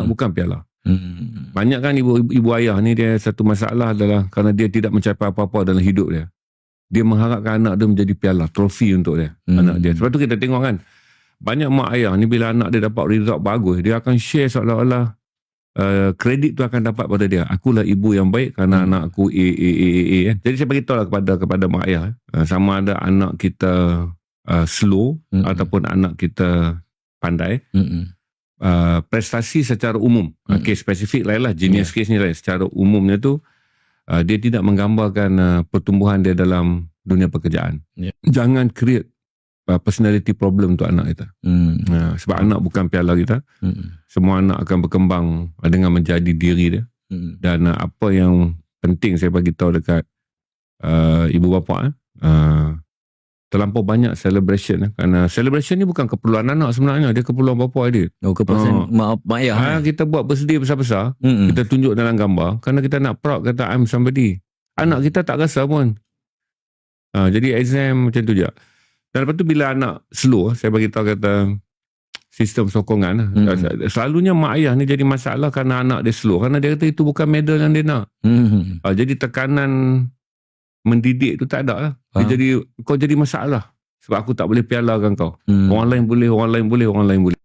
anak bukan piala. Banyak kan ibu ayah ni dia satu masalah adalah kerana dia tidak mencapai apa-apa dalam hidup dia. Dia mengharapkan anak dia menjadi piala, trofi untuk dia, anak dia. Sebab tu kita tengok kan, banyak mak ayah ni bila anak dia dapat result bagus, dia akan share seolah-olah kredit tu akan dapat pada dia. Akulah ibu yang baik kerana anak aku A kan. Jadi saya beritahu lah kepada mak ayah, sama ada anak kita slow ataupun anak kita pandai, prestasi secara umum, kes spesifik lain lah, genius case ni lain, secara umumnya tu dia tidak menggambarkan pertumbuhan dia dalam dunia pekerjaan. Jangan create personality problem untuk anak kita. Sebab anak bukan piala kita. Semua anak akan berkembang dengan menjadi diri dia. Dan apa yang penting saya bagi tahu dekat ibu bapa, terlampau banyak celebration. Kerana celebration ni bukan keperluan anak sebenarnya, dia keperluan bapa dia. Keperluan mak ayah. Kita buat birthday besar-besar, kita tunjuk dalam gambar kerana kita nak proud kata I'm somebody. Anak kita tak rasa pun. Jadi exam macam tu je. Dan lepas tu bila anak slow, saya bagi tahu kata sistem sokongan. Selalunya mak ayah ni jadi masalah kerana anak dia slow. Kerana dia kata itu bukan medal yang dia nak. Jadi tekanan mendidik tu tak ada lah. Dia jadi, kau jadi masalah. Sebab aku tak boleh pialakan kau. Orang lain boleh, orang lain boleh, orang lain boleh.